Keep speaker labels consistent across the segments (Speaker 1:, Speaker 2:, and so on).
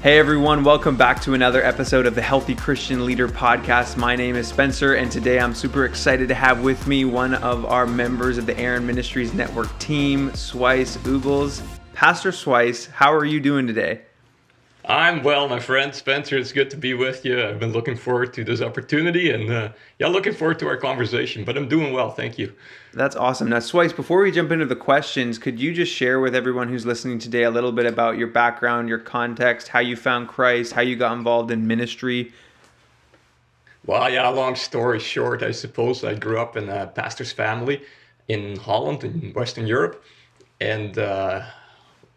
Speaker 1: Hey everyone, welcome back to another episode of the Healthy Christian Leader Podcast. My name is Spencer, and today I'm super excited to have with me one of our members of the Aaron Ministries network team, Sweis Ubels. Pastor Sweis, how are you doing today?
Speaker 2: I'm well, my friend Spencer. It's good to be with you. I've been looking forward to this opportunity and looking forward to our conversation, but I'm doing well. Thank you.
Speaker 1: That's awesome. Now, Sweis, before we jump into the questions, could you just share with everyone who's listening today a little bit about your background, your context, how you found Christ, how you got involved in ministry?
Speaker 2: Well, yeah, long story short, I suppose I grew up in a pastor's family in Holland, in Western Europe. And a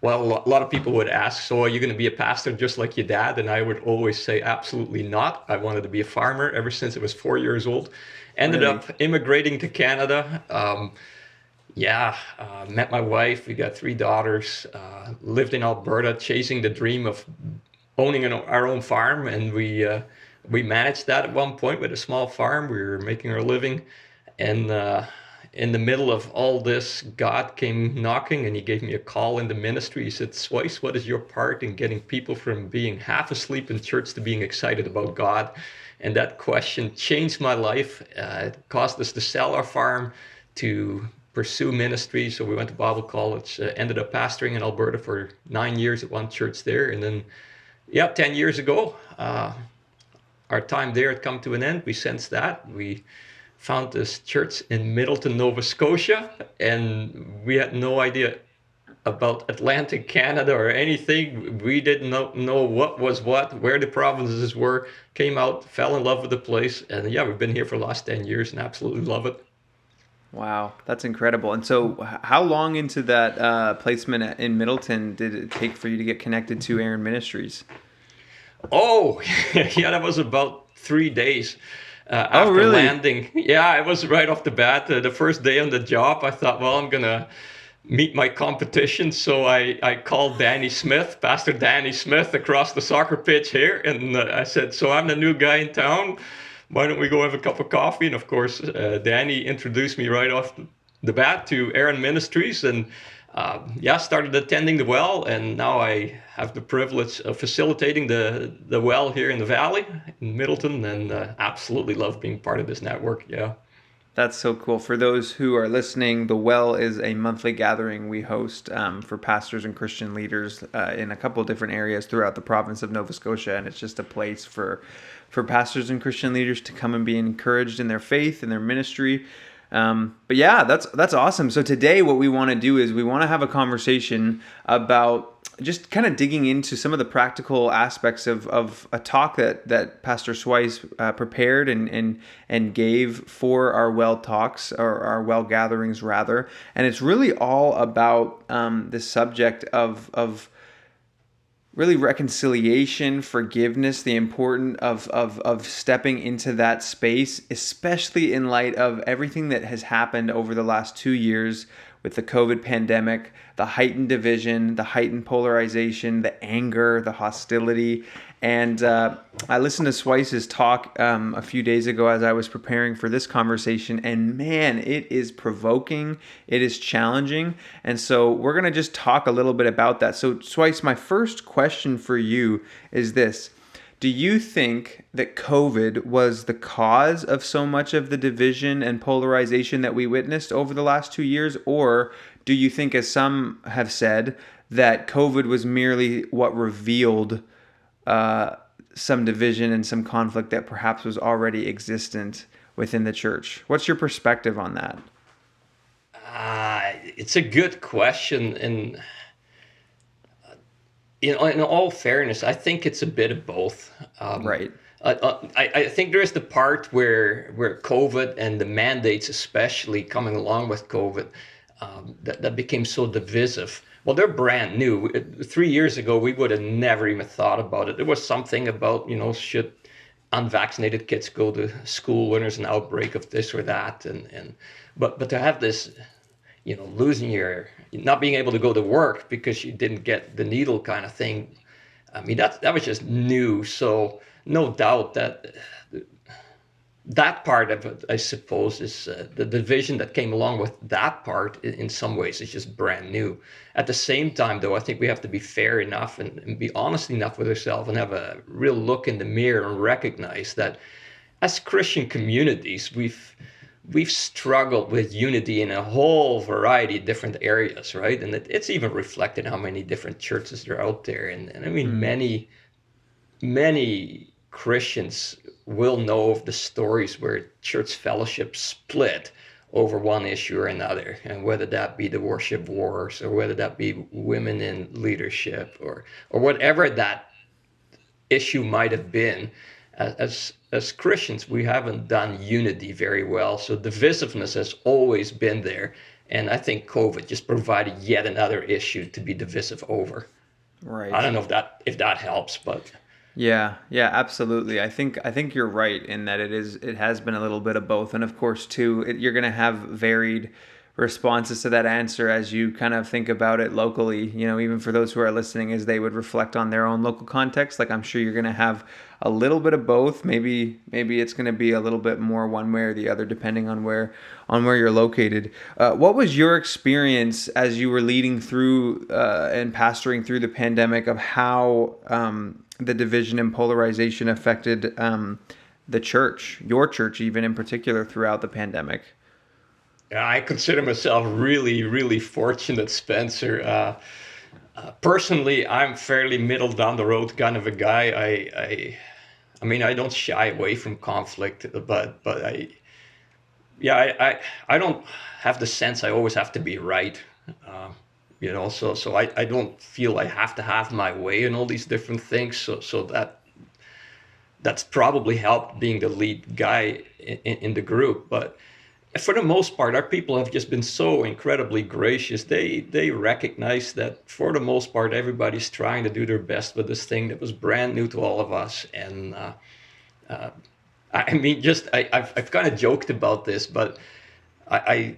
Speaker 2: lot of people would ask, so are you going to be a pastor just like your dad? And I would always say, absolutely not. I wanted to be a farmer ever since I was 4 years old. Ended
Speaker 1: Really?
Speaker 2: up immigrating to Canada. Met my wife. We got 3 daughters. Lived in Alberta, chasing the dream of owning our own farm. And we managed that at one point with a small farm. We were making our living. And in the middle of all this, God came knocking and he gave me a call in the ministry. He said, Sweis, what is your part in getting people from being half asleep in church to being excited about God? And that question changed my life. It caused us to sell our farm, to pursue ministry. So we went to Bible college, ended up pastoring in Alberta for 9 years at one church there. And then, 10 years ago, our time there had come to an end. We sensed that. We found this church in Middleton, Nova Scotia, and we had no idea about Atlantic Canada or anything. We didn't know what was what, where the provinces were. Came out, fell in love with the place, and we've been here for the last 10 years and absolutely love it.
Speaker 1: Wow, that's incredible. And so how long into that placement in Middleton did it take for you to get connected to Aaron Ministries?
Speaker 2: Oh, yeah, that was about 3 days.
Speaker 1: Oh,
Speaker 2: After
Speaker 1: really?
Speaker 2: landing. Yeah, it was right off the bat. The first day on the job, I thought, well, I'm going to meet my competition. So I called Danny Smith, Pastor Danny Smith, across the soccer pitch here. And I said, so I'm the new guy in town. Why don't we go have a cup of coffee? And of course, Danny introduced me right off the bat to Aaron Ministries. And started attending the well, and now I have the privilege of facilitating the well here in the valley in Middleton, and absolutely love being part of this network. Yeah.
Speaker 1: That's so cool. For those who are listening, The Well is a monthly gathering we host for pastors and Christian leaders in a couple of different areas throughout the province of Nova Scotia. And it's just a place for pastors and Christian leaders to come and be encouraged in their faith and their ministry. That's awesome. So today what we want to do is we want to have a conversation about just kind of digging into some of the practical aspects of a talk that Pastor Sweis prepared and gave for our well talks, or our well gatherings rather. And it's really all about the subject of really reconciliation, forgiveness, the importance of stepping into that space, especially in light of everything that has happened over the last 2 years with the COVID pandemic, the heightened division, the heightened polarization, the anger, the hostility. And I listened to Sweis's talk a few days ago as I was preparing for this conversation, and man, it is provoking, it is challenging, and so we're going to just talk a little bit about that. So Sweis, my first question for you is this. Do you think that COVID was the cause of so much of the division and polarization that we witnessed over the last 2 years? Or do you think, as some have said, that COVID was merely what revealed some division and some conflict that perhaps was already existent within the church? What's your perspective on that?
Speaker 2: It's a good question, and in all fairness, I think it's a bit of both.
Speaker 1: Right.
Speaker 2: I think there is the part where COVID and the mandates, especially coming along with COVID, that became so divisive. Well, they're brand new. 3 years ago, we would have never even thought about it. There was something about, should unvaccinated kids go to school when there's an outbreak of this or that, but to have this, not being able to go to work because you didn't get the needle kind of thing. I mean, that was just new. So no doubt that that part of it, I suppose, is the division that came along with that part. In some ways, is just brand new. At the same time, though, I think we have to be fair enough and be honest enough with ourselves and have a real look in the mirror and recognize that as Christian communities, we've struggled with unity in a whole variety of different areas, right? And it's even reflected how many different churches there are out there. And I mean, many Christians will know of the stories where church fellowship split over one issue or another, and whether that be the worship wars or whether that be women in leadership or whatever that issue might have been. As Christians, we haven't done unity very well, so divisiveness has always been there, and I think COVID just provided yet another issue to be divisive over.
Speaker 1: Right.
Speaker 2: I don't know if that helps, but
Speaker 1: Yeah, yeah, absolutely. I think you're right in that it has been a little bit of both, and of course too, you're going to have varied responses to that answer as you kind of think about it locally. Even for those who are listening, as they would reflect on their own local context. Like I'm sure you're going to have a little bit of both. Maybe it's going to be a little bit more one way or the other depending on where you're located. What was your experience as you were leading through and pastoring through the pandemic of how the division and polarization affected the church, your church even in particular, throughout the pandemic?
Speaker 2: I consider myself really, really fortunate, Spencer. Personally, I'm fairly middle down the road kind of a guy. I mean, I don't shy away from conflict, but I don't have the sense I always have to be right. So I don't feel I have to have my way in all these different things. So that's probably helped being the lead guy in the group. But for the most part, our people have just been so incredibly gracious. They recognize that for the most part, everybody's trying to do their best with this thing that was brand new to all of us. And I mean, I've kind of joked about this, but I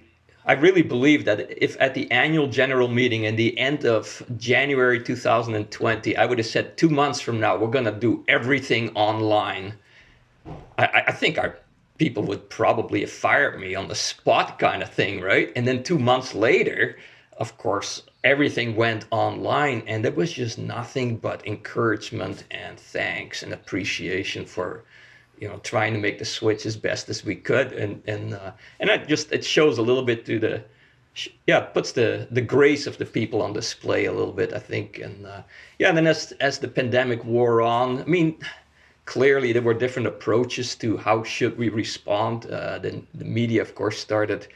Speaker 2: really believe that if at the annual general meeting in the end of January 2020, I would have said 2 months from now, we're going to do everything online, I think our people would probably have fired me on the spot kind of thing, right? And then 2 months later, of course, everything went online, and there was just nothing but encouragement and thanks and appreciation for trying to make the switch as best as we could, and it shows a little bit to puts the grace of the people on display a little bit, I think, and then as the pandemic wore on, I mean, clearly there were different approaches to how should we respond. The media, of course, started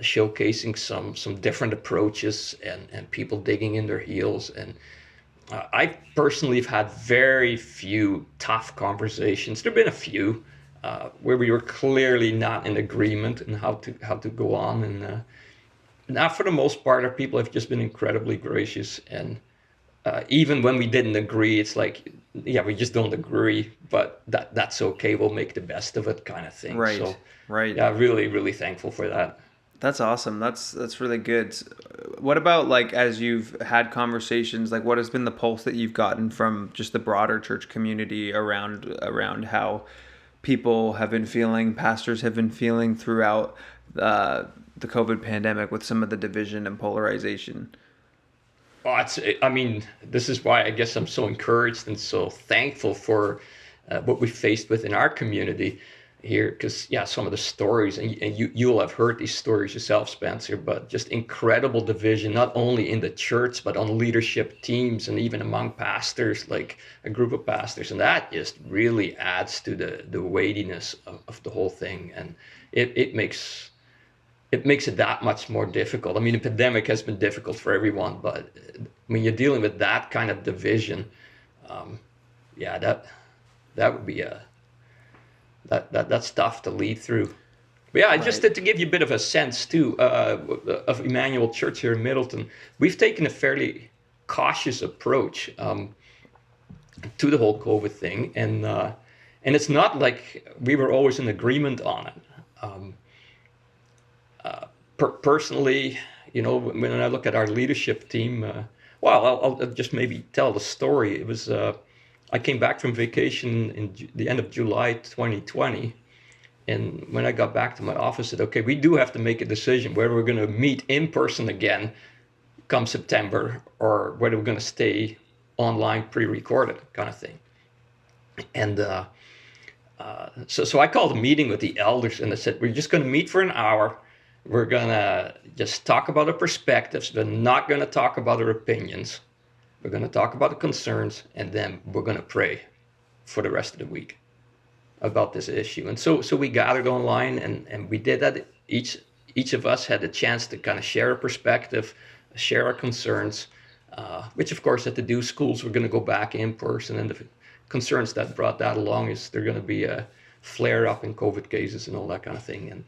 Speaker 2: showcasing some different approaches and people digging in their heels, and I personally have had very few tough conversations. There have been a few where we were clearly not in agreement in how to go on. And now, for the most part, our people have just been incredibly gracious. And even when we didn't agree, it's like, yeah, we just don't agree, but that's okay. We'll make the best of it, kind of thing.
Speaker 1: Right,
Speaker 2: so,
Speaker 1: right.
Speaker 2: Yeah, really, really thankful for that.
Speaker 1: That's awesome. That's really good. What about, like, as you've had conversations, like what has been the pulse that you've gotten from just the broader church community around how people have been feeling, pastors have been feeling throughout the COVID pandemic with some of the division and polarization?
Speaker 2: Oh, I mean, this is why I guess I'm so encouraged and so thankful for what we faced with in our community here, because some of the stories, and you'll have heard these stories yourself, Spencer, but just incredible division, not only in the church, but on leadership teams and even among pastors, like a group of pastors. And that just really adds to the weightiness of the whole thing. And it makes it that much more difficult. I mean, the pandemic has been difficult for everyone, but when you're dealing with that kind of division, that would be that's tough to lead through. But yeah, right. Just to give you a bit of a sense too of Emmanuel Church here in Middleton, we've taken a fairly cautious approach to the whole COVID thing, and it's not like we were always in agreement on it. Personally, when I look at our leadership team, I'll just maybe tell the story. It was I came back from vacation in the end of July 2020, And when I got back to my office, I said, okay, we do have to make a decision whether we're going to meet in person again come September or whether we're going to stay online pre-recorded kind of thing. And so I called a meeting with the elders and I said, we're just going to meet for an hour. We're going to just talk about our perspectives. We're not going to talk about our opinions. We're going to talk about the concerns, and then we're going to pray for the rest of the week about this issue. And so we gathered online and we did that. Each of us had a chance to kind of share our perspective, share our concerns, which of course had to do. Schools were going to go back in person, and the concerns that brought that along is there going to be a flare up in COVID cases and all that kind of thing.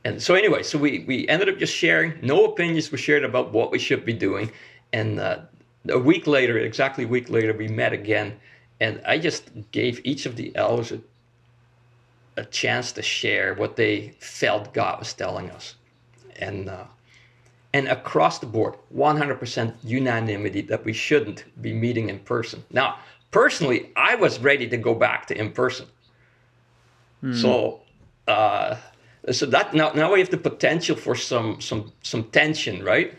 Speaker 2: And so anyway, so we ended up just sharing. No opinions were shared about what we should be doing. And exactly a week later, we met again. And I just gave each of the elders a chance to share what they felt God was telling us. And across the board, 100% unanimity that we shouldn't be meeting in person. Now, personally, I was ready to go back to in person. So that now we have the potential for some tension, right?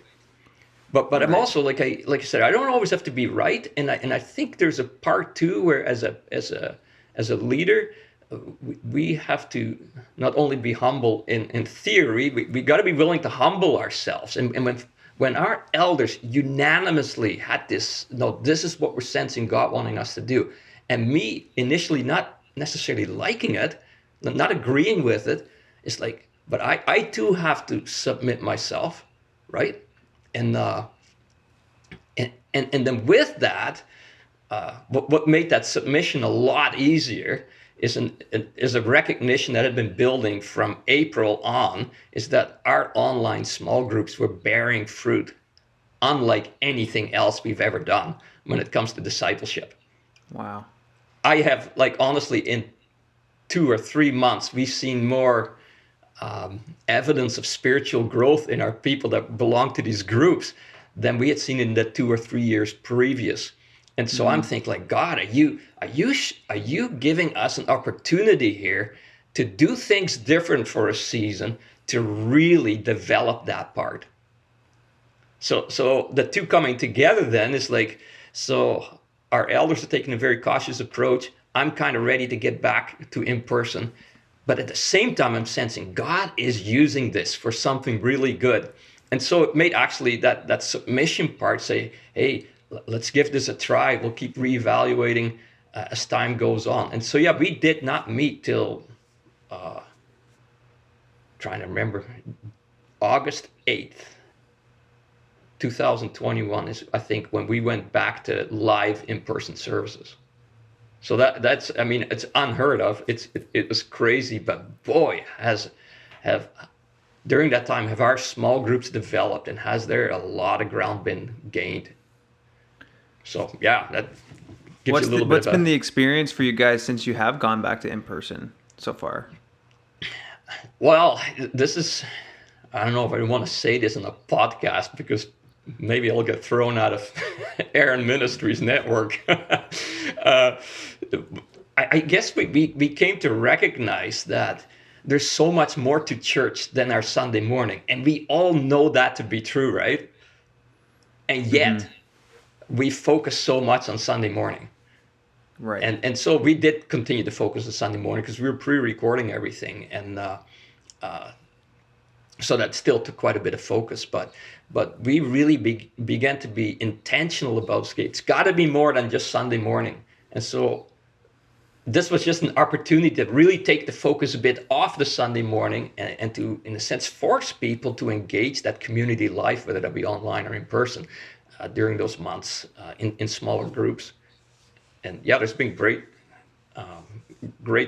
Speaker 2: But I'm
Speaker 1: Right.
Speaker 2: also like I said, I don't always have to be right, and I think there's a part too where as a leader, we have to not only be humble in theory, we got to be willing to humble ourselves. And when our elders unanimously had this, no, this is what we're sensing God wanting us to do, and me initially not necessarily liking it, not agreeing with it, it's like, but I too have to submit myself, right? And then with that, what made that submission a lot easier is a recognition that had been building from April on, is that our online small groups were bearing fruit, unlike anything else we've ever done when it comes to discipleship.
Speaker 1: Wow.
Speaker 2: I have, like, honestly, in 2 or 3 months, we've seen more evidence of spiritual growth in our people that belong to these groups than we had seen in the 2 or 3 years previous. And so I'm thinking, like, God, are you giving us an opportunity here to do things different for a season to really develop that part? So the two coming together then is like, so our elders are taking a very cautious approach. I'm kind of ready to get back to in person. But at the same time, I'm sensing God is using this for something really good. And so it made actually that submission part say, hey, let's give this a try. We'll keep reevaluating as time goes on. And so, yeah, we did not meet till, trying to remember, August 8th, 2021 is, I think, when we went back to live in-person services. So that's, I mean, it's unheard of. It was crazy, but boy, during that time, have our small groups developed, and has there a lot of ground been gained? So yeah, that gives you a little bit
Speaker 1: What's
Speaker 2: of
Speaker 1: been the experience for you guys since you have gone back to in person so far?
Speaker 2: well, this is, I don't know if I want to say this in a podcast because maybe I'll get thrown out of Aaron Ministries network. I guess we came to recognize that there's so much more to church than our Sunday morning. And we all know that to be true, right? And yet we focus so much on Sunday morning.
Speaker 1: Right.
Speaker 2: And so we did continue to focus on Sunday morning because we were pre-recording everything. And so that still took quite a bit of focus. But we really began to be intentional about it. It's got to be more than just Sunday morning. And so this was just an opportunity to really take the focus a bit off the Sunday morning and to, in a sense, force people to engage that community life, whether that be online or in person, during those months in smaller groups. And yeah, there's been great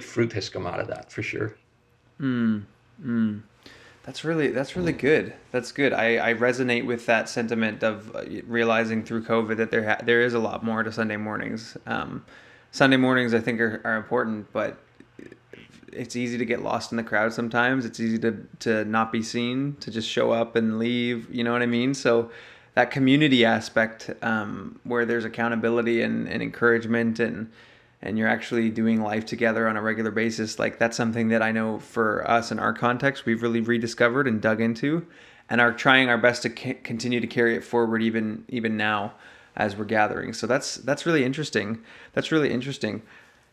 Speaker 2: fruit has come out of that for sure.
Speaker 1: That's really good. That's good. I resonate with that sentiment of realizing through COVID that there is a lot more to Sunday mornings. Sunday mornings, I think, are important, but it's easy to get lost in the crowd sometimes. It's easy to not be seen, to just show up and leave. You know what I mean? So that community aspect, where there's accountability and encouragement and and you're actually doing life together on a regular basis, like that's something that I know for us in our context, we've really rediscovered and dug into, and are trying our best to continue to carry it forward even now as we're gathering. So that's really interesting. That's really interesting.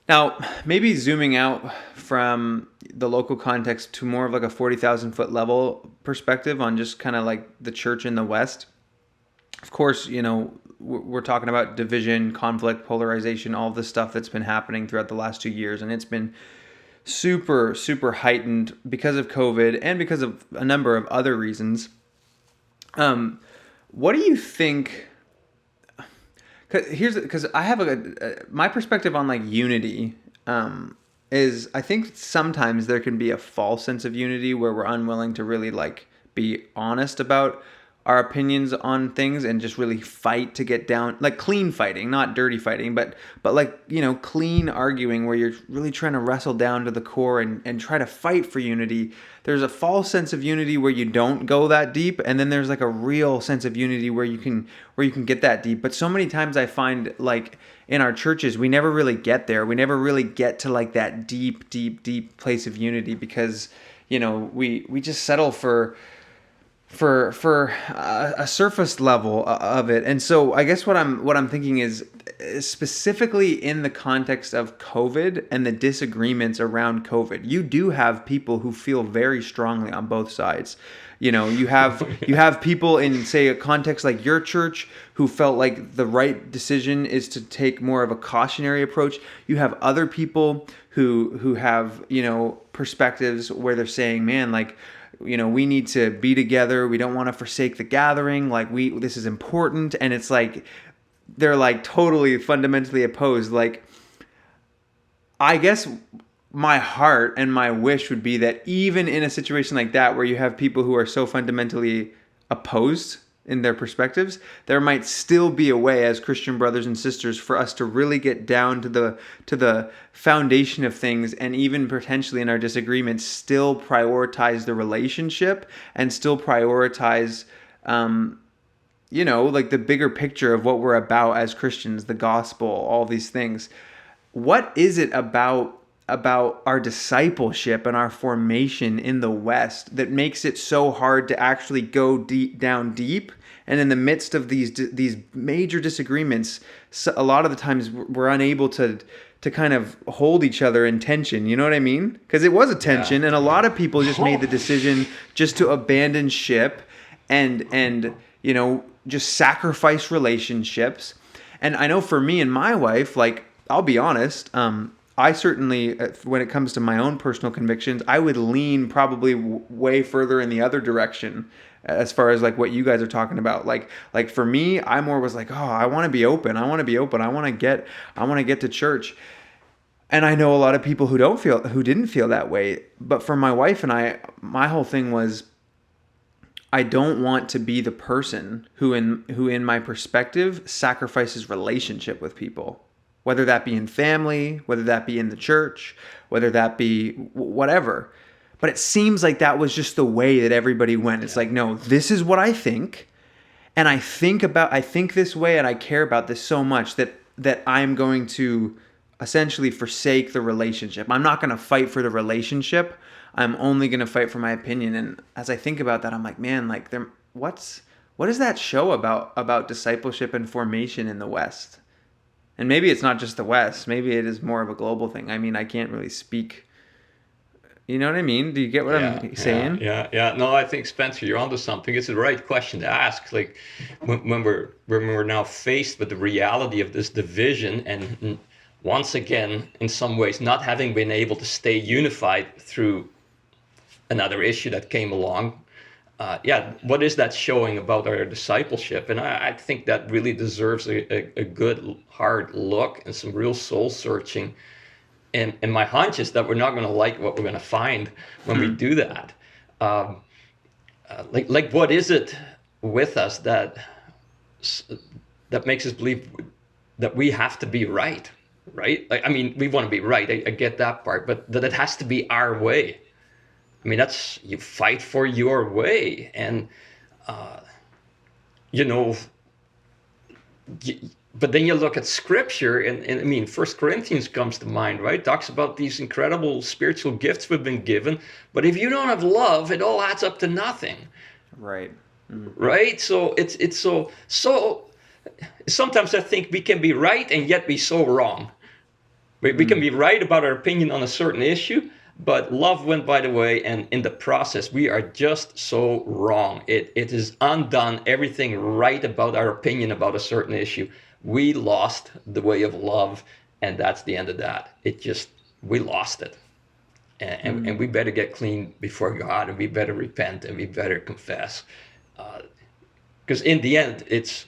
Speaker 1: Now, maybe zooming out from the local context to more of like a 40,000 foot level perspective on just kind of like the church in the West. Of course, we're talking about division, conflict, polarization, all the stuff that's been happening throughout the last 2 years. And it's been super, super heightened because of COVID and because of a number of other reasons. What do you think? Because I have my perspective on like unity is I think sometimes there can be a false sense of unity where we're unwilling to really like be honest about our opinions on things and just really fight to get down, like clean fighting, not dirty fighting, but like, clean arguing where you're really trying to wrestle down to the core and try to fight for unity. There's a false sense of unity where you don't go that deep, and then there's like a real sense of unity where you can get that deep. But so many times I find like in our churches, we never really get there. We never really get to like that deep, deep, deep place of unity because, we just settle for a surface level of it. And so I guess what I'm thinking is specifically in the context of COVID and the disagreements around COVID, you do have people who feel very strongly on both sides. You have people in, say, a context like your church who felt like the right decision is to take more of a cautionary approach. You have other people who have, perspectives where they're saying, man, like, we need to be together. We don't want to forsake the gathering. Like this is important. And it's like, they're like totally fundamentally opposed. Like, I guess my heart and my wish would be that even in a situation like that, where you have people who are so fundamentally opposed in their perspectives, there might still be a way as Christian brothers and sisters for us to really get down to the foundation of things, and even potentially in our disagreements still prioritize the relationship and still prioritize like the bigger picture of what we're about as Christians, the gospel, all these things. What is it about our discipleship and our formation in the West that makes it so hard to actually go down deep? And in the midst of these major disagreements, a lot of the times we're unable to kind of hold each other in tension. You know what I mean? Because it was a tension, yeah. And a lot of people just made the decision just to abandon ship and just sacrifice relationships. And I know for me and my wife, like, I'll be honest, I certainly, when it comes to my own personal convictions, I would lean probably way further in the other direction as far as like what you guys are talking about. Like for me, I more was like, oh, I want to be open. I want to get to church. And I know a lot of people who didn't feel that way. But for my wife and I, my whole thing was, I don't want to be the person who in my perspective sacrifices relationship with people. Whether that be in family, whether that be in the church, whether that be whatever. But it seems like that was just the way that everybody went. It's like, no, this is what I think. And I think this way, and I care about this so much that I'm going to essentially forsake the relationship. I'm not going to fight for the relationship. I'm only going to fight for my opinion. And as I think about that, I'm like, man, like what does that show about discipleship and formation in the West? And maybe it's not just the West. Maybe it is more of a global thing. I mean, I can't really speak. You know what I mean? Do you get what I'm saying?
Speaker 2: Yeah. No, I think, Spencer, you're onto something. It's the right question to ask. Like when we're now faced with the reality of this division, and once again, in some ways, not having been able to stay unified through another issue that came along. What is that showing about our discipleship? And I think that really deserves a good hard look and some real soul searching. And my hunch is that we're not going to like what we're going to find when we do that. Like what is it with us that makes us believe that we have to be right? Like, I mean, we want to be right. I get that part, but that it has to be our way. I mean, that's, you fight for your way. And, but then you look at scripture, and I mean, First Corinthians comes to mind, right? Talks about these incredible spiritual gifts we've been given. But if you don't have love, it all adds up to nothing,
Speaker 1: Right.
Speaker 2: right? So it's so. Sometimes I think we can be right and yet be so wrong. We can be right about our opinion on a certain issue, but love went by the way, and in the process, we are just so wrong. It has undone everything right about our opinion about a certain issue. We lost the way of love, and that's the end of that. We lost it. And we better get clean before God, and we better repent, and we better confess. Because in the end, it's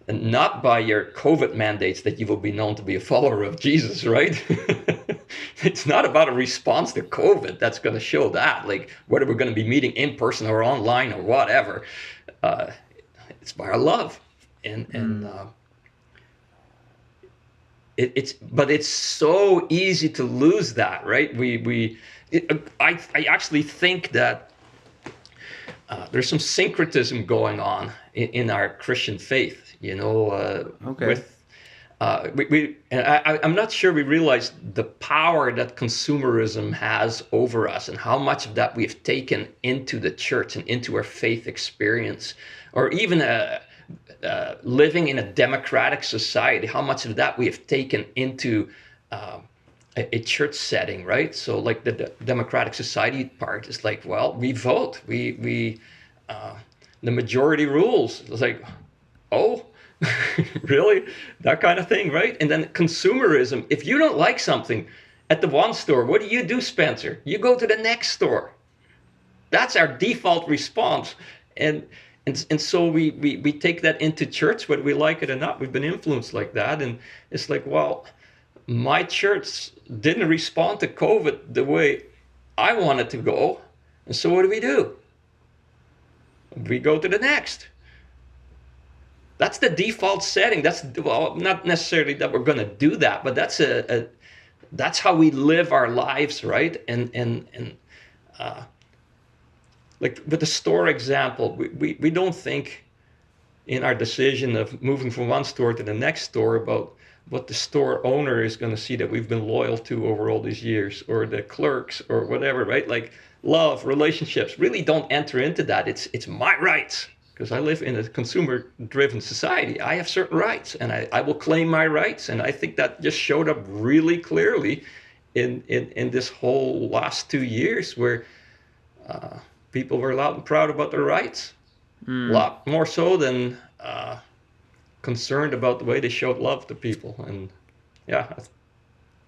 Speaker 2: not by your COVID mandates that you will be known to be a follower of Jesus, right? It's not about a response to COVID that's going to show that, like whether we're going to be meeting in person or online or whatever. It's by our love, and but it's so easy to lose that, right? I actually think that there's some syncretism going on in our Christian faith,
Speaker 1: Okay.
Speaker 2: with I'm not sure we realize the power that consumerism has over us, and how much of that we've taken into the church and into our faith experience, or even living in a democratic society, how much of that we have taken into a church setting, right? So like the democratic society part is like, well, we vote, we the majority rules. It's like, oh, really? That kind of thing, right? And then consumerism. If you don't like something at the one store, what do, Spencer? You go to the next store. That's our default response. And so we take that into church, whether we like it or not. We've been influenced like that. And it's like, well, my church didn't respond to COVID the way I wanted to go. And so what do? We go to the next. That's the default setting. That's, well, not necessarily that we're going to do that, but that's how we live our lives, right? And like with the store example, we don't think in our decision of moving from one store to the next store about what the store owner is going to see that we've been loyal to over all these years, or the clerks, or whatever, right? Like love, relationships really don't enter into that. It's my rights, because I live in a consumer-driven society. I have certain rights, and I will claim my rights. And I think that just showed up really clearly in this whole last 2 years, where people were loud and proud about their rights, a lot more so than concerned about the way they showed love to people. And yeah,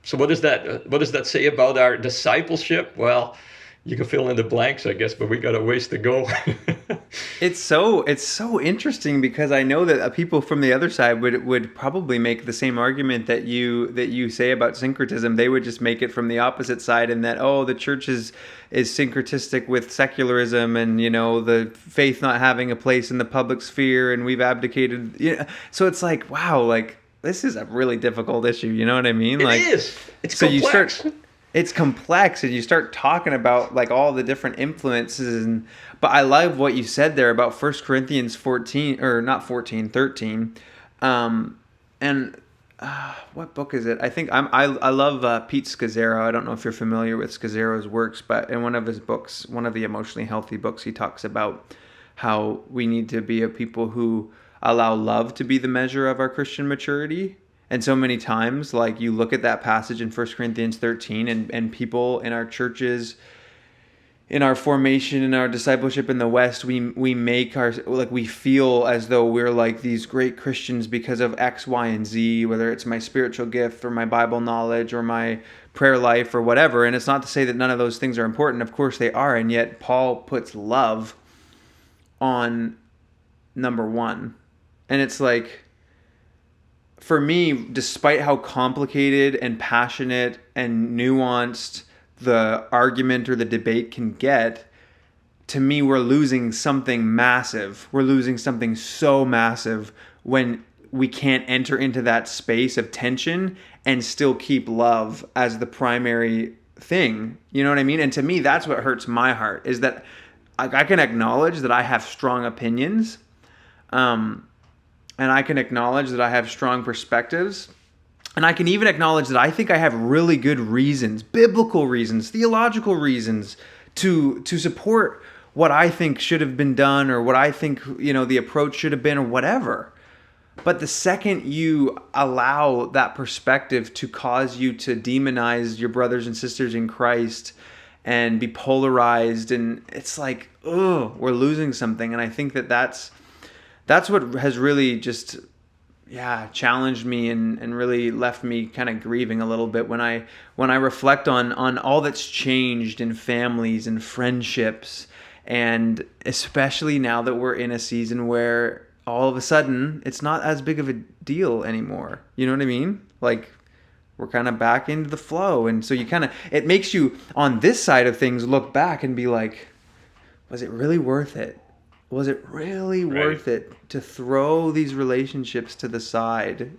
Speaker 2: so what does that say about our discipleship? Well, you can fill in the blanks, I guess, but we got a ways to go.
Speaker 1: It's so interesting, because I know that people from the other side would probably make the same argument that you say about syncretism. They would just make it from the opposite side, and that, oh, the church is syncretistic with secularism, and the faith not having a place in the public sphere, and we've abdicated. So it's like, wow, like this is a really difficult issue. You know what I mean?
Speaker 2: It
Speaker 1: like,
Speaker 2: is. It's
Speaker 1: so
Speaker 2: complex.
Speaker 1: It's complex, and you start talking about like all the different influences. But I love what you said there about 1 Corinthians 14, or not 14, 13. And what book is it? I think I love Pete Scazzero. I don't know if you're familiar with Scazzero's works, but in one of his books, one of the emotionally healthy books, he talks about how we need to be a people who allow love to be the measure of our Christian maturity. And so many times, like, you look at that passage in 1 Corinthians 13, and people in our churches, in our formation, in our discipleship in the West, we make we feel as though we're like these great Christians because of X, Y, and Z, whether it's my spiritual gift or my Bible knowledge or my prayer life or whatever. And it's not to say that none of those things are important. Of course they are. And yet Paul puts love on number one. And it's like, for me, despite how complicated and passionate and nuanced the argument or the debate can get, to me, we're losing something massive. We're losing something so massive when we can't enter into that space of tension and still keep love as the primary thing. You know what I mean? And to me, that's what hurts my heart, is that I can acknowledge that I have strong opinions, and I can acknowledge that I have strong perspectives. And I can even acknowledge that I think I have really good reasons, biblical reasons, theological reasons to support what I think should have been done, or what I think, the approach should have been, or whatever. But the second you allow that perspective to cause you to demonize your brothers and sisters in Christ and be polarized, and it's like, oh, we're losing something. And I think that's what has really just challenged me, and really left me kind of grieving a little bit when I reflect on all that's changed in families and friendships, and especially now that we're in a season where all of a sudden it's not as big of a deal anymore. You know what I mean? Like, we're kind of back into the flow, and so it makes you on this side of things look back and be like, was it really worth it? Was it really worth it to throw these relationships to the side,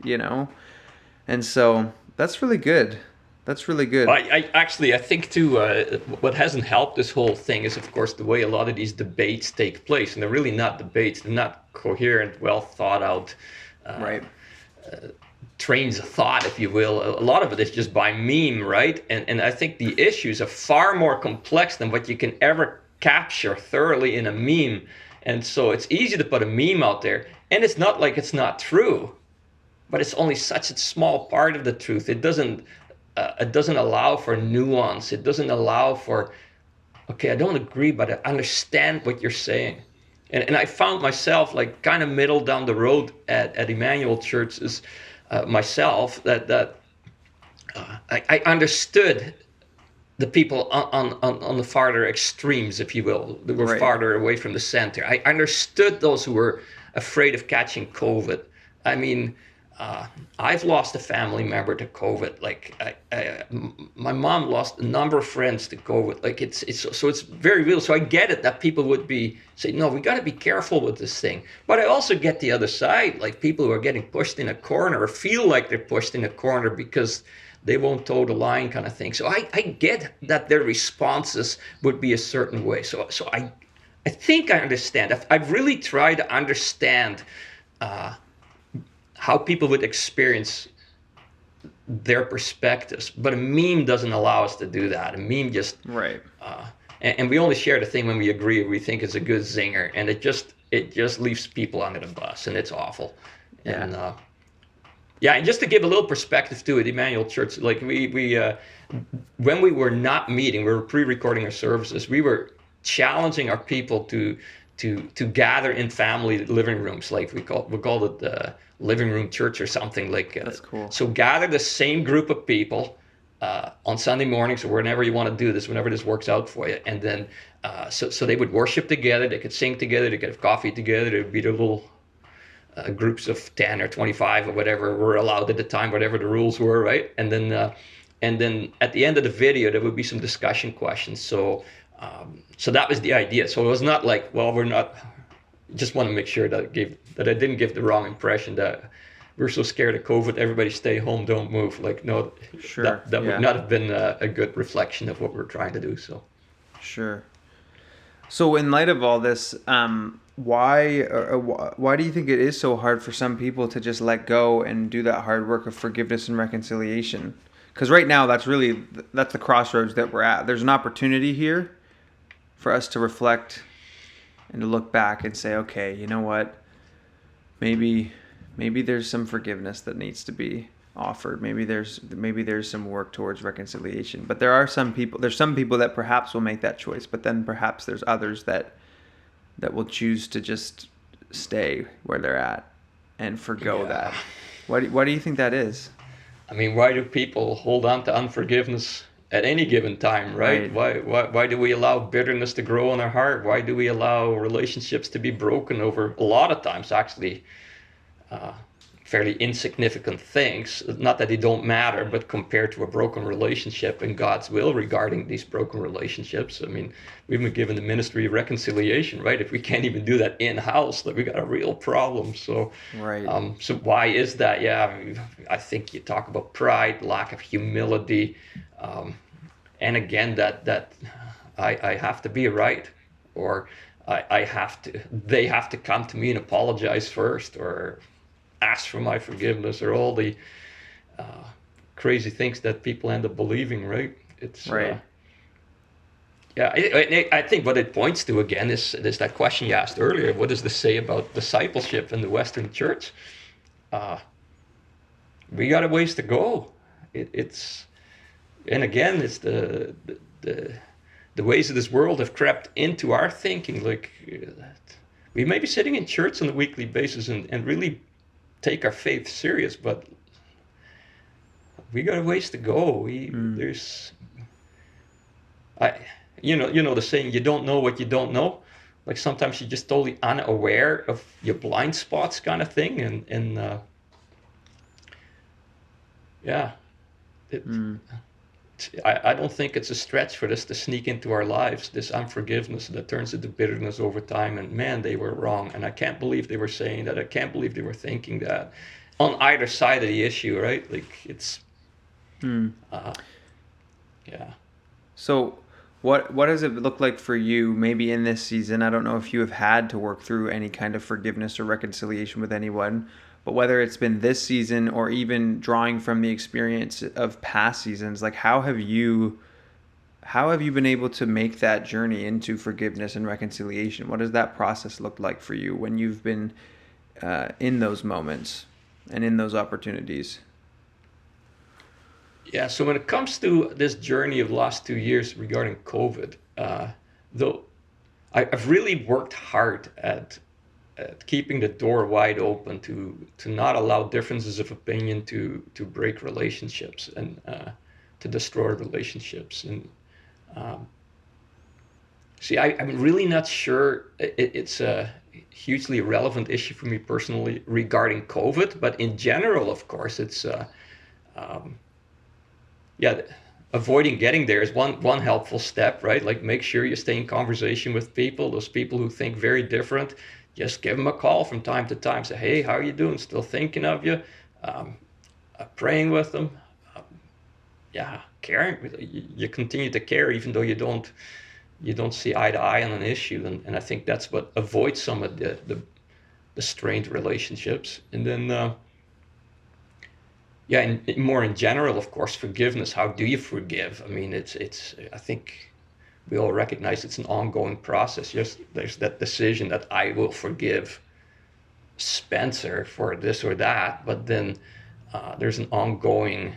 Speaker 1: And so that's really good. That's really good.
Speaker 2: I think too, what hasn't helped this whole thing is, of course, the way a lot of these debates take place. And they're really not debates. They're not coherent, well thought out trains of thought, if you will. A lot of it is just by meme, right? And I think the issues are far more complex than what you can ever capture thoroughly in a meme. And so it's easy to put a meme out there, and it's not like it's not true, but it's only such a small part of the truth. It doesn't allow for nuance. It doesn't allow for, okay, I don't agree, but I understand what you're saying. And I found myself like kind of middle down the road at Emmanuel churches myself, that I understood the people on the farther extremes, if you will, that were farther away from the center. I understood those who were afraid of catching COVID. I mean, I've lost a family member to COVID. Like, my mom lost a number of friends to COVID. Like, it's very real. So I get it that people would say, no, we got to be careful with this thing. But I also get the other side, like people who are getting pushed in a corner or feel like they're pushed in a corner because they won't toe the line, kind of thing. So I get that their responses would be a certain way. So I think I understand. I've really tried to understand how people would experience their perspectives, but a meme doesn't allow us to do that. A meme just and we only share the thing when we agree or we think it's a good zinger, and it just leaves people under the bus, and it's awful. And and just to give a little perspective to it, Emmanuel Church, like we when we were not meeting, we were pre-recording our services. We were challenging our people to gather in family living rooms, like we called it the living room church or something like.
Speaker 1: That's cool.
Speaker 2: So gather the same group of people on Sunday mornings or whenever you want to do this, whenever this works out for you, and then so they would worship together, they could sing together, they could have coffee together. There would be their little groups of 10 or 25 or whatever were allowed at the time, whatever the rules were, right? And then at the end of the video, there would be some discussion questions. So that was the idea. So it was not like, well, we're not. Just want to make sure that I didn't give the wrong impression that we're so scared of COVID, everybody stay home, don't move. Like, no, that would not have been a good reflection of what we're trying to do. So,
Speaker 1: sure. So in light of all this, why do you think it is so hard for some people to just let go and do that hard work of forgiveness and reconciliation? Because right now, that's the crossroads that we're at. There's an opportunity here for us to reflect and to look back and say, okay, you know what? Maybe there's some forgiveness that needs to be offered. Maybe there's some work towards reconciliation. But there's some people that perhaps will make that choice, but then perhaps there's others that will choose to just stay where they're at and forgo that. Why do you think that is?
Speaker 2: I mean, why do people hold on to unforgiveness at any given time, right? Why do we allow bitterness to grow in our heart? Why do we allow relationships to be broken over, a lot of times actually, fairly insignificant things? Not that they don't matter, but compared to a broken relationship and God's will regarding these broken relationships, I mean, we've been given the ministry of reconciliation, right? If we can't even do that in-house, like, we got a real problem. So, so why is that? Yeah, I think you talk about pride, lack of humility, and again, that I have to be right, or they have to come to me and apologize first, or ask for my forgiveness, or all the crazy things that people end up believing, right? It's
Speaker 1: Right.
Speaker 2: yeah, I think what it points to again is that question you asked earlier. What does this say about discipleship in the Western church? Uh, we got a ways to go. It's and again, it's the the ways of this world have crept into our thinking. Like we may be sitting in church on a weekly basis and really take our faith serious, but we got a ways to go. There's I you know the saying, you don't know what you don't know. Like sometimes you're just totally unaware of your blind spots, kind of thing, and yeah, it. I don't think it's a stretch for this to sneak into our lives, this unforgiveness that turns into bitterness over time. And man, they were wrong. And I can't believe they were saying that. I can't believe they were thinking that on either side of the issue, right? Like it's, yeah.
Speaker 1: So what does it look like for you maybe in this season? I don't know if you have had to work through any kind of forgiveness or reconciliation with anyone, but whether it's been this season or even drawing from the experience of past seasons, like how have you been able to make that journey into forgiveness and reconciliation? What does that process look like for you when you've been in those moments and in those opportunities?
Speaker 2: Yeah, so when it comes to this journey of the last 2 years regarding COVID, though I've really worked hard at keeping the door wide open to not allow differences of opinion to break relationships and to destroy relationships. And see, I'm really not sure it's a hugely relevant issue for me personally regarding COVID, but in general, of course, it's yeah, avoiding getting there is one helpful step, right? Like make sure you stay in conversation with people, those people who think very different. Just give them a call from time to time. Say, hey, how are you doing? Still thinking of you. Praying with them. Yeah, caring. You continue to care even though you don't see eye to eye on an issue, and I think that's what avoids some of the strained relationships. And then yeah, and more in general, of course, forgiveness. How do you forgive? I mean, it's. I think we all recognize it's an ongoing process. Yes, there's that decision that I will forgive Spencer for this or that, but then there's an ongoing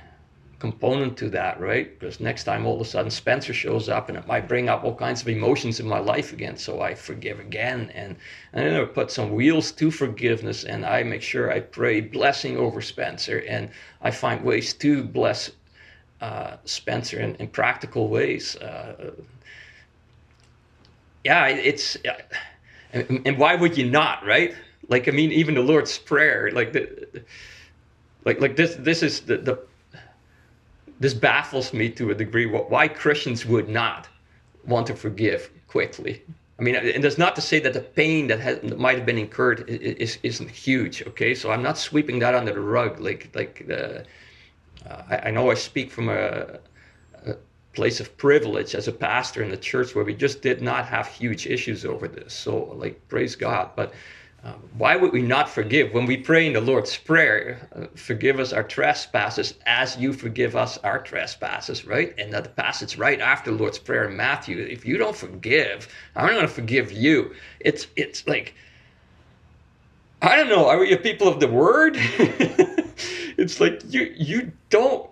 Speaker 2: component to that, right? Because next time all of a sudden Spencer shows up and it might bring up all kinds of emotions in my life again, so I forgive again, and then I put some wheels to forgiveness, and I make sure I pray blessing over Spencer, and I find ways to bless Spencer in practical ways. Yeah, it's and why would you not, right? Like I mean, even the Lord's Prayer, like this is the this baffles me to a degree. Why Christians would not want to forgive quickly. I mean, and that's not to say that the pain that might have been incurred isn't huge. Okay, so I'm not sweeping that under the rug. I know I speak from a place of privilege as a pastor in the church where we just did not have huge issues over this. So, like, praise God. But why would we not forgive when we pray in the Lord's Prayer? Forgive us our trespasses as you forgive us our trespasses, right? And that the passage right after the Lord's Prayer in Matthew, if you don't forgive, I'm not going to forgive you. It's like, I don't know, are we a people of the word? It's like you don't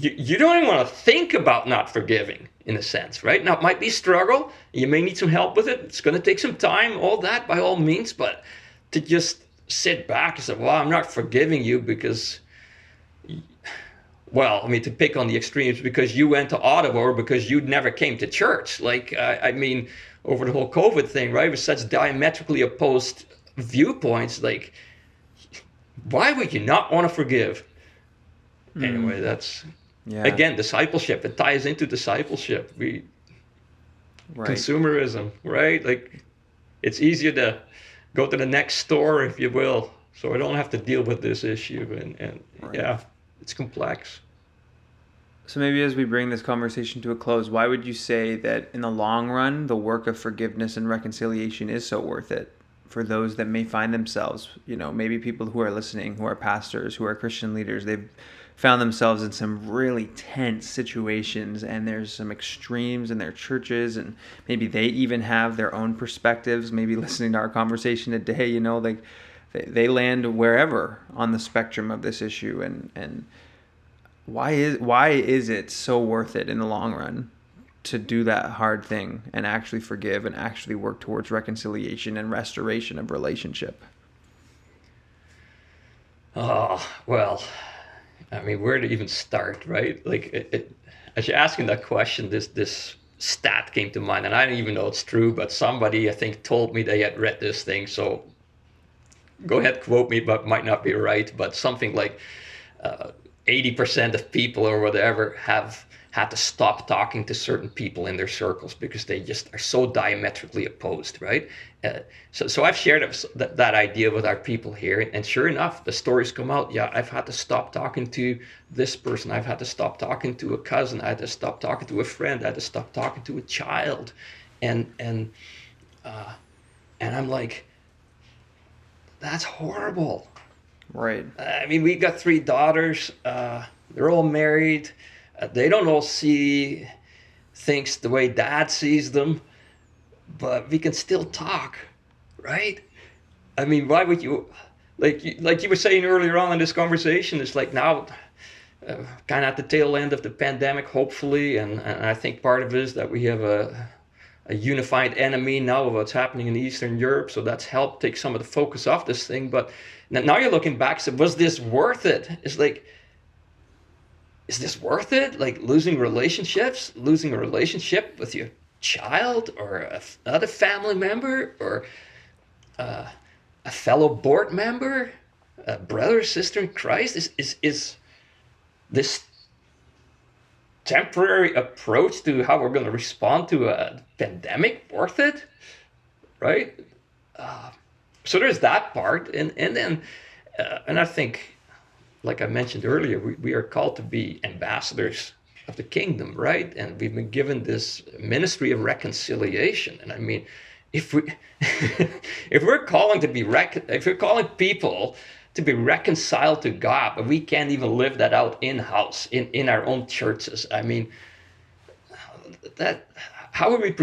Speaker 2: even want to think about not forgiving, in a sense, right? Now, it might be a struggle. You may need some help with it. It's going to take some time, all that, by all means. But to just sit back and say, well, I'm not forgiving you because, well, I mean, to pick on the extremes, because you went to Ottawa or because you never came to church. Like, I mean, over the whole COVID thing, right, with such diametrically opposed viewpoints, like, why would you not want to forgive? Anyway, that's, again, discipleship. It ties into discipleship. Right. Consumerism, right? Like, it's easier to go to the next store, if you will, so I don't have to deal with this issue. And yeah, it's complex.
Speaker 1: So maybe as we bring this conversation to a close, why would you say that in the long run, the work of forgiveness and reconciliation is so worth it? for those that may find themselves, maybe people who are listening, who are pastors, who are Christian leaders, they've found themselves in some really tense situations, and there's some extremes in their churches, and maybe they even have their own perspectives. Maybe listening to our conversation today, like they land wherever on the spectrum of this issue, and why is it so worth it in the long run to do that hard thing and actually forgive and actually work towards reconciliation and restoration of relationship?
Speaker 2: Oh, well, I mean, where to even start, right? Like, as you're asking that question, this stat came to mind, and I don't even know it's true, but somebody, I think, told me they had read this thing, so go ahead, quote me, but might not be right, but something like 80% of people or whatever have had to stop talking to certain people in their circles because they just are so diametrically opposed, right? So I've shared that idea with our people here, and sure enough, the stories come out. Yeah, I've had to stop talking to this person. I've had to stop talking to a cousin. I had to stop talking to a friend. I had to stop talking to a child, and I'm like, that's horrible.
Speaker 1: Right.
Speaker 2: I mean, we got 3 daughters. They're all married. They don't all see things the way Dad sees them, but we can still talk, right? I mean, why would you, like you were saying earlier on in this conversation, it's like now, kind of at the tail end of the pandemic, hopefully, and I think part of it is that we have a unified enemy now of what's happening in Eastern Europe, so that's helped take some of the focus off this thing. But now you're looking back, so was this worth it? It's like, is this worth it? Like losing relationships, losing a relationship with your child or another family member or a fellow board member, a brother or sister in Christ? Is this temporary approach to how we're going to respond to a pandemic worth it? Right? So there's that part. And then, and I think, like I mentioned earlier, we are called to be ambassadors of the kingdom, right? And we've been given this ministry of reconciliation. And I mean, if we're calling people to be reconciled to God, but we can't even live that out in-house, in our own churches, I mean, that how are we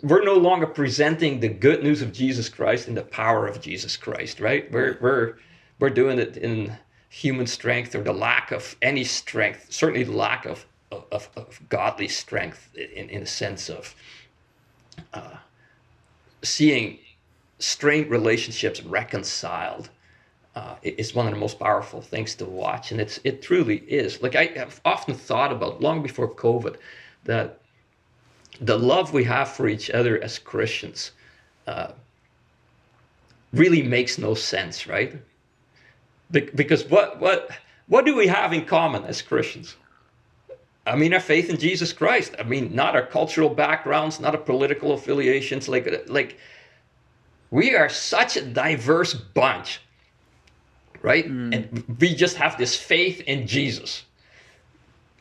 Speaker 2: we're no longer presenting the good news of Jesus Christ and the power of Jesus Christ, right? We're doing it in human strength or the lack of any strength, certainly the lack of godly strength in a sense of seeing strained relationships reconciled is one of the most powerful things to watch. And it truly is. Like I have often thought about, long before COVID, that the love we have for each other as Christians really makes no sense, right? Because what do we have in common as Christians? I mean, our faith in Jesus Christ. I mean, not our cultural backgrounds, not our political affiliations. Like we are such a diverse bunch, right? And we just have this faith in Jesus,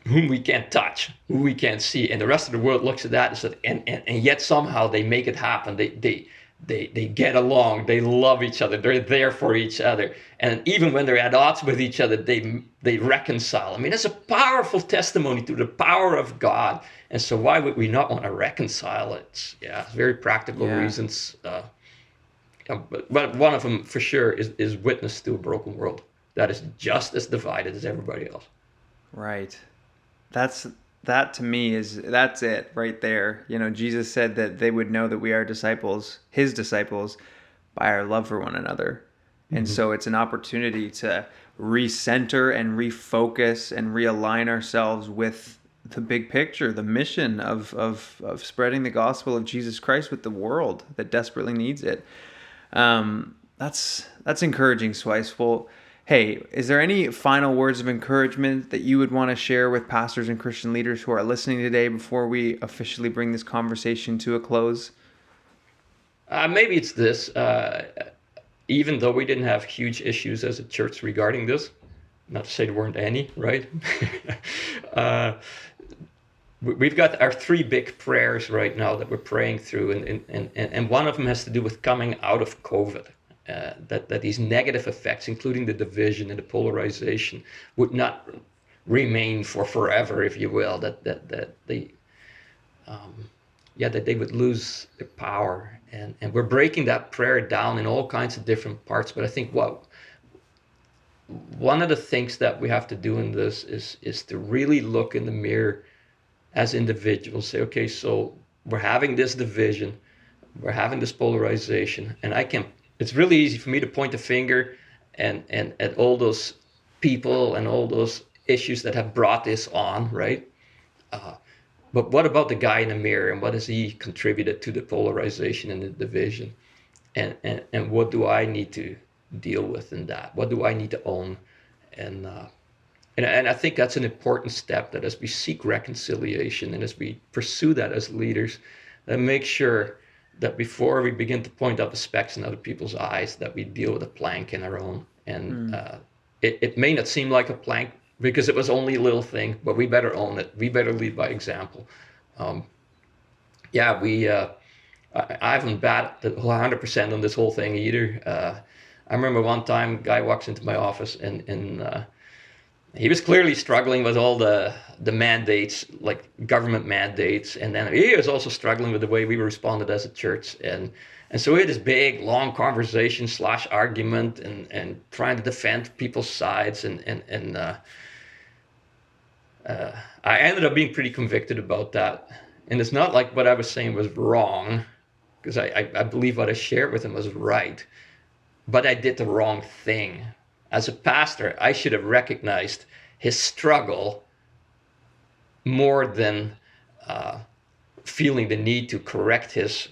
Speaker 2: whom we can't touch, who we can't see, and the rest of the world looks at that and says, and yet somehow they make it happen. They get along, they love each other, they're there for each other. And even when they're at odds with each other, they reconcile. I mean, it's a powerful testimony to the power of God. And so why would we not want to reconcile it? It's very practical reasons. But one of them for sure is witness to a broken world that is just as divided as everybody else.
Speaker 1: Right. That to me that's it right there. Jesus said that they would know that we are disciples, his disciples, by our love for one another. And so it's an opportunity to recenter and refocus and realign ourselves with the big picture, the mission of spreading the gospel of Jesus Christ with the world that desperately needs it. That's encouraging, Sweis. Well, hey, is there any final words of encouragement that you would want to share with pastors and Christian leaders who are listening today before we officially bring this conversation to a close?
Speaker 2: Maybe it's this. Even though we didn't have huge issues as a church regarding this, not to say there weren't any, right? we've got our three big prayers right now that we're praying through, and one of them has to do with coming out of COVID. That these negative effects, including the division and the polarization, would not remain for forever, if you will. That they would lose their power, and we're breaking that prayer down in all kinds of different parts. But I think one of the things that we have to do in this is to really look in the mirror as individuals. Say, okay, so we're having this division, we're having this polarization, and it's really easy for me to point the finger and at all those people and all those issues that have brought this on, right? But what about the guy in the mirror, and what has he contributed to the polarization and the division? And what do I need to deal with in that? What do I need to own? And I think that's an important step, that as we seek reconciliation and as we pursue that as leaders, that make sure that before we begin to point out the specks in other people's eyes, that we deal with a plank in our own. And it may not seem like a plank because it was only a little thing, but we better own it. We better lead by example. I haven't batted 100% on this whole thing either. I remember one time a guy walks into my office and he was clearly struggling with all the mandates, like government mandates, and then he was also struggling with the way we responded as a church. And so we had this big, long conversation / argument and trying to defend people's sides. I ended up being pretty convicted about that. And it's not like what I was saying was wrong, because I believe what I shared with him was right, but I did the wrong thing. As a pastor, I should have recognized his struggle more than feeling the need to correct his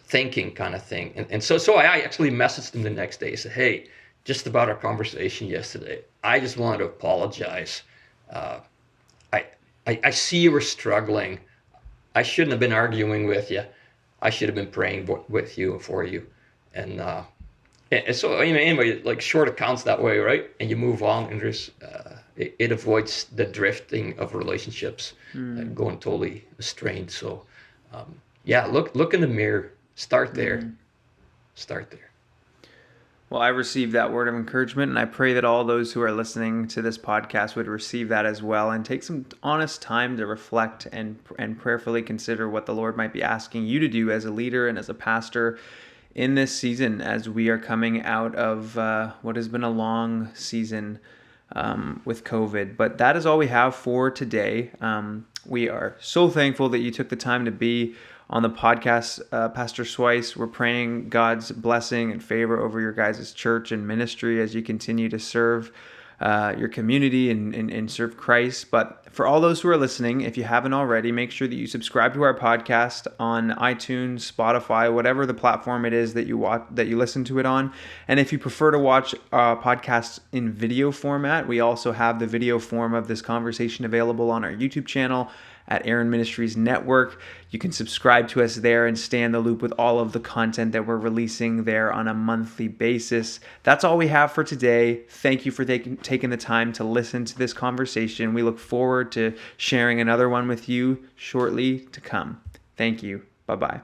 Speaker 2: thinking, kind of thing. And so I actually messaged him the next day. I said, hey, just about our conversation yesterday, I just wanted to apologize. I see you were struggling. I shouldn't have been arguing with you. I should have been praying with you and for you. And so anyway, like short accounts that way, right? And you move on, and there's it avoids the drifting of relationships going totally strained. So look in the mirror. Start there. Start there.
Speaker 1: Well, I received that word of encouragement, and I pray that all those who are listening to this podcast would receive that as well, and take some honest time to reflect and prayerfully consider what the Lord might be asking you to do as a leader and as a pastor in this season, as we are coming out of what has been a long season with COVID. But that is all we have for today. We are so thankful that you took the time to be on the podcast, Pastor Sweis. We're praying God's blessing and favor over your guys' church and ministry as you continue to serve your community and serve Christ. But for all those who are listening, if you haven't already, make sure that you subscribe to our podcast on iTunes, Spotify, whatever the platform it is that you listen to it on. And if you prefer to watch podcasts in video format, we also have the video form of this conversation available on our YouTube channel at Aaron Ministries Network. You can subscribe to us there and stay in the loop with all of the content that we're releasing there on a monthly basis. That's all we have for today. Thank you for taking the time to listen to this conversation. We look forward to sharing another one with you shortly to come. Thank you. Bye-bye.